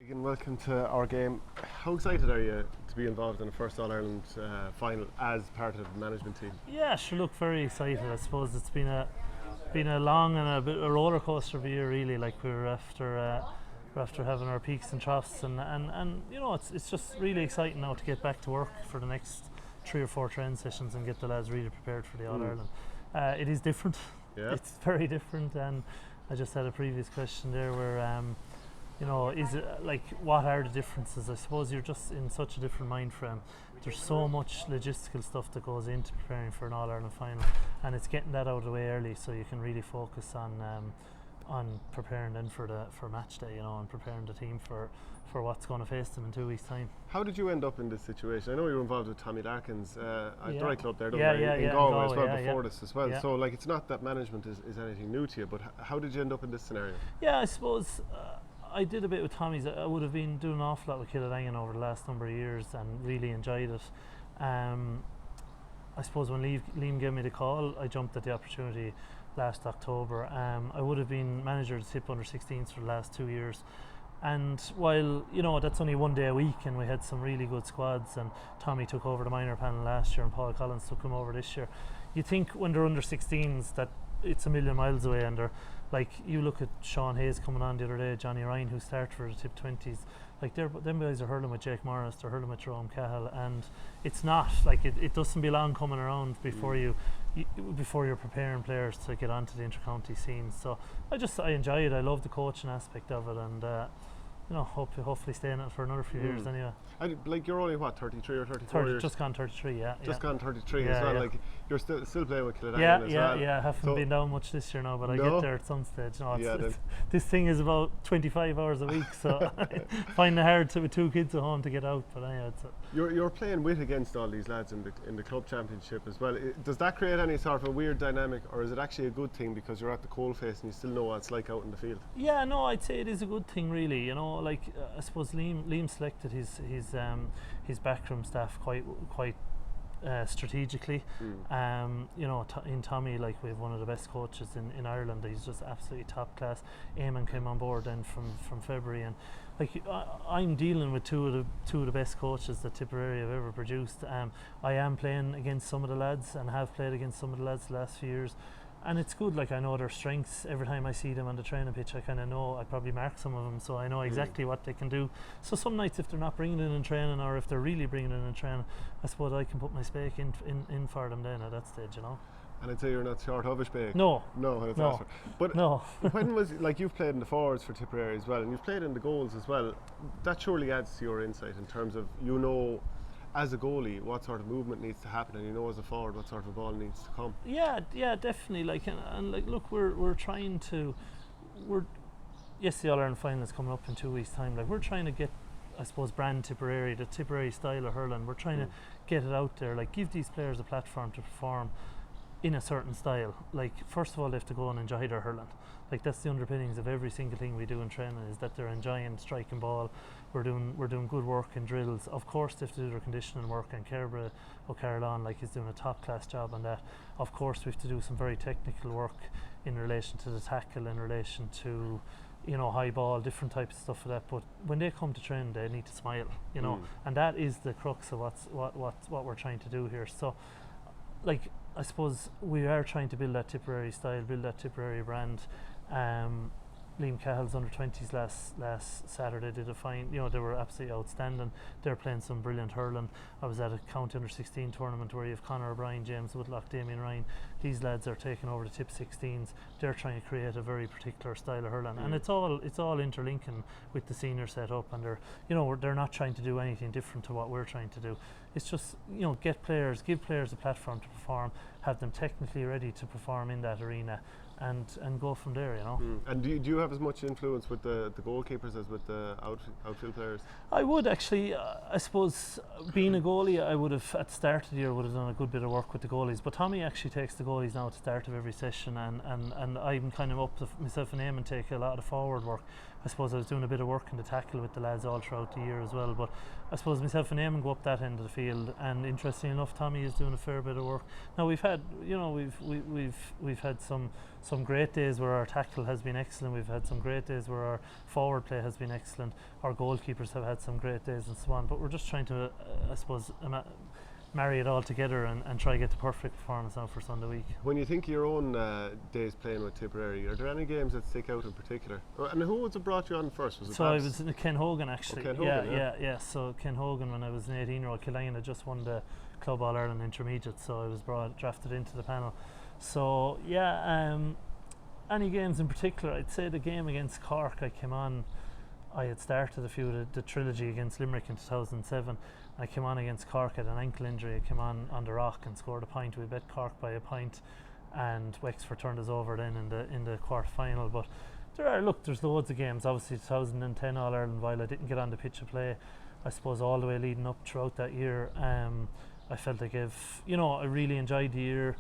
And welcome to our game. How excited are you to be involved in the first All Ireland final as part of the management team? Yeah, sure. Look, very excited. I suppose it's been a long and a bit a roller coaster of a year, really. Like we're after having our peaks and troughs, and you know it's just really exciting now to get back to work for the next 3 or 4 training sessions and get the lads really prepared for the All Ireland. It is different. Yeah. It's very different, and I just had a previous question there where. You know, is it like what are the differences? I suppose you're just in such a different mind frame. There's so much logistical stuff that goes into preparing for an All Ireland final, and it's getting that out of the way early so you can really focus on preparing then for match day, you know, and preparing the team for what's going to face them in 2 weeks' time. How did you end up in this situation? I know you were involved with Tommy Larkins at the right club there, in Galway as well before this as well. Yeah. So like it's not that management is anything new to you, but how did you end up in this scenario? Yeah, I suppose. I did a bit with Tommy's. I would have been doing an awful lot with Killangan over the last number of years and really enjoyed it. I suppose when Liam gave me the call, I jumped at the opportunity last October. I would have been manager of the Tip under-16s for the last 2 years. And while, you know, that's only 1 day a week and we had some really good squads, and Tommy took over the minor panel last year and Paul Collins took him over this year, you think when they're under-16s that it's a million miles away, and they're like, you look at Sean Hayes coming on the other day, Johnny Ryan who started for the Tip 20s, like them guys are hurling with Jake Morris, they're hurling with Jerome Cahill, and it's not like it doesn't be long coming around before before you're preparing players to get onto the intercounty scene. So I enjoy it. I love the coaching aspect of it, and you know, hopefully stay in it for another few years anyway. And like you're only what, 33 or 34 years? Just gone 33, yeah. Just gone 33 Yeah, as well. yeah. Like you're still playing with Killangan as well. Yeah. I haven't been down much this year now, but I get there at some stage. You know, this thing is about 25 hours a week, so I find it hard with 2 kids at home to get out. But anyway, You're playing with against all these lads in the club championship as well. Does that create any sort of a weird dynamic, or is it actually a good thing because you're at the coalface and you still know what it's like out in the field? Yeah, no, I'd say it is a good thing, really. You know, like I suppose Liam selected his backroom staff quite strategically. You know, in Tommy, like we have one of the best coaches in Ireland. He's just absolutely top class. Eamon came on board then from February, and like I'm dealing with two of the best coaches that Tipperary have ever produced. I am playing against some of the lads and have played against some of the lads the last few years. And it's good, like I know their strengths. Every time I see them on the training pitch, I kind of know, I probably mark some of them, so I know exactly what they can do. So some nights if they're not bringing it in training, or if they're really bringing it in training, I suppose I can put my spake in for them then at that stage, you know. And I'd say you're not short of a spake. No. But no. When was, like, you've played in the forwards for Tipperary as well, and you've played in the goals as well, that surely adds to your insight in terms of, you know, as a goalie, what sort of movement needs to happen, and you know as a forward what sort of a ball needs to come. Yeah, definitely. Like and like, look, we're trying to, yes, the All Ireland final is coming up in 2 weeks' time. Like we're trying to get, I suppose, brand Tipperary, the Tipperary style of hurling. We're trying to get it out there. Like give these players a platform to perform in a certain style. Like first of all, they have to go and enjoy their hurling. Like that's the underpinnings of every single thing we do in training, is that they're enjoying striking ball. We're doing good work in drills. Of course they have to do their conditioning work, and Kerbra O'Carolan is doing a top class job on that. Of course we have to do some very technical work in relation to the tackle, in relation to, you know, high ball, different types of stuff for that. But when they come to train, they need to smile, you know, and that is the crux of what we're trying to do here. So like I suppose we are trying to build that Tipperary style, build that Tipperary brand. Liam Cahill's under-20s last Saturday did a fine, you know, they were absolutely outstanding. They're playing some brilliant hurling. I was at a county under-16 tournament where you have Conor O'Brien, James Woodlock, Damien Ryan. These lads are taking over the Tip 16s. They're trying to create a very particular style of hurling, and it's all interlinking with the senior setup, and they're not trying to do anything different to what we're trying to do. It's just, you know, give players a platform to perform, have them technically ready to perform in that arena, and go from there, you know. And do you have as much influence with the goalkeepers as with the outfield players? I would actually, I suppose, being a goalie, I would have at the start of the year would have done a good bit of work with the goalies. But Tommy actually takes the goalies now at the start of every session, and I'm kind of up to myself and Eamon take a lot of forward work. I suppose I was doing a bit of work in the tackle with the lads all throughout the year as well. But I suppose myself and Eamon go up that end of the field, and interestingly enough, Tommy is doing a fair bit of work. Now we've had, we've had some great days where our tackle has been excellent. We've had some great days where our forward play has been excellent. Our goalkeepers have had some great days and so on. But we're just trying to, I suppose, marry it all together and try to get the perfect performance now for Sunday week. When you think of your own days playing with Tipperary, are there any games that stick out in particular? And who was it brought you on first? Was it So I Babs? was in Ken Hogan actually. Ken Hogan, yeah. So Ken Hogan, when I was an 18-year-old, Killane had just won the Club All Ireland Intermediate, so I was drafted into the panel. So any games in particular? I'd say the game against Cork, I came on. I had started a few of the trilogy against Limerick in 2007. I came on against Cork at an ankle injury. I came on the rock and scored a point. We bet Cork by a point, and Wexford turned us over then in the quarter final. But there's loads of games. Obviously 2010 All Ireland, while I didn't get on the pitch to play, I suppose all the way leading up throughout that year, I felt I I really enjoyed the year.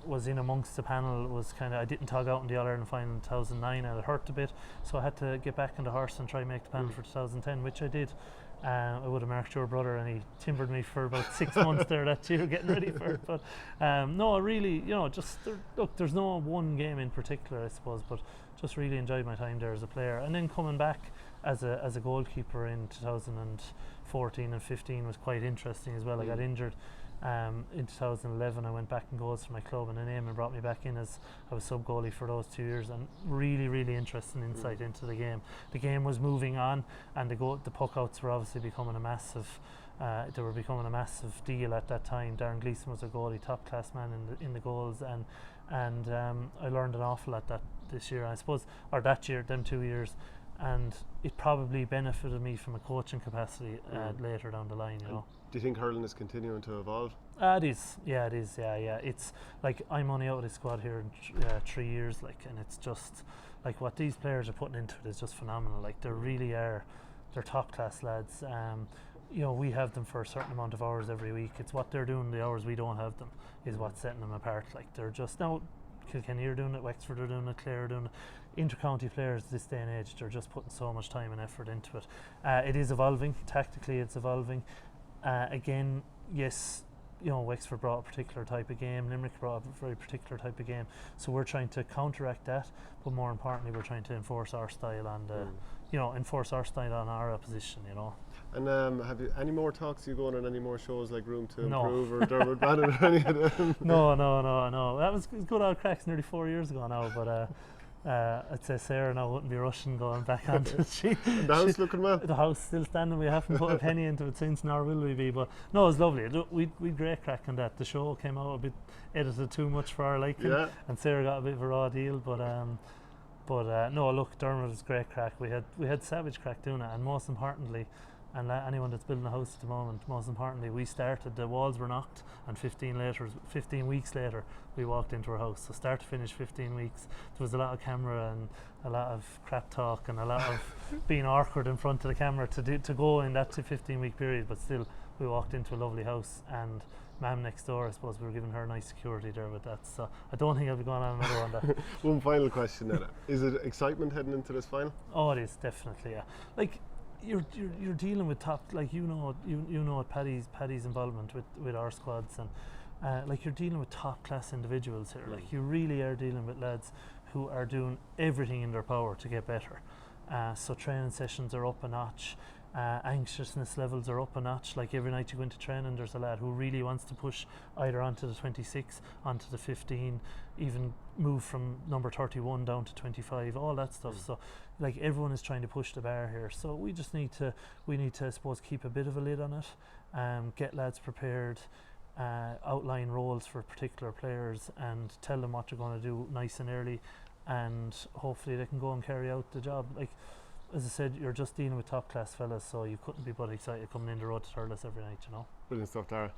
Was in amongst the panel. Was I didn't tog out in the All Ireland final in 2009. I hurt a bit, so I had to get back on the horse and try and make the panel for 2010, which I did. I would have marked your brother, and he timbered me for about 6 months there that year getting ready for it. But no, really, there's no one game in particular, I suppose, but just really enjoyed my time there as a player. And then coming back as a goalkeeper in 2014 and 15 was quite interesting as well. I got injured. In 2011 I went back in goals for my club, and then Eamon brought me back in as I was sub goalie for those 2 years, and really interesting insight into the game. The game was moving on, and the puck outs were obviously becoming a massive deal at that time. Darren Gleeson was a goalie, top class man in the goals, and I learned an awful lot this year, I suppose, or that year, them 2 years, and it probably benefited me from a coaching capacity later down the line, Do you think hurling is continuing to evolve? It is. It's like I'm only out of the squad here in 3 years, and it's just like what these players are putting into it is just phenomenal. Like they're top class lads. We have them for a certain amount of hours every week. It's what they're doing, the hours we don't have them, is what's setting them apart. Like they're just now. Kilkenny are doing it, Wexford are doing it, Clare are doing it. Inter-county players this day and age, they're just putting so much time and effort into it. It is evolving. Tactically, it's evolving. Again, yes, Wexford brought a particular type of game, Limerick brought a very particular type of game, so we're trying to counteract that, but more importantly we're trying to enforce our style on our opposition. And have you any more talks? You going on any more shows like Room to No. Improve or Dermot Bannon or any of them? No. That was good old cracks nearly 4 years ago now, but I'd say Sarah now wouldn't be rushing going back onto it. The house looking well? The house still standing. We haven't put a penny into it since, nor will we be. But no, it was lovely. We'd great crack on that. The show came out a bit edited too much for our liking, and Sarah got a bit of a raw deal. But no, look, Dermot was great crack. We had savage crack doing it, and most importantly, and anyone that's building a house at the moment, most importantly, we started, the walls were knocked, and 15 weeks later we walked into our house. So start to finish 15 weeks. There was a lot of camera and a lot of crap talk and a lot of being awkward in front of the camera to go in that 15-week period, but still we walked into a lovely house, and ma'am next door, I suppose we were giving her nice security there with that. So I don't think I'll be going on another one there. One final question then. Is it excitement heading into this final? Oh, it is definitely, yeah. Like you're dealing with top, like what Paddy's involvement with our squads, and like you're dealing with top class individuals here. Like you really are dealing with lads who are doing everything in their power to get better. So training sessions are up a notch. Anxiousness levels are up a notch. Like every night you go into training, there's a lad who really wants to push either onto the 26, onto the 15, even move from number 31 down to 25, all that stuff. So like everyone is trying to push the bar here. So we need to I suppose keep a bit of a lid on it, get lads prepared, outline roles for particular players and tell them what they're going to do nice and early, and hopefully they can go and carry out the job. Like as I said, you're just dealing with top class fellas, so you couldn't be but excited coming in the road to Thurles every night, Brilliant stuff, Dara.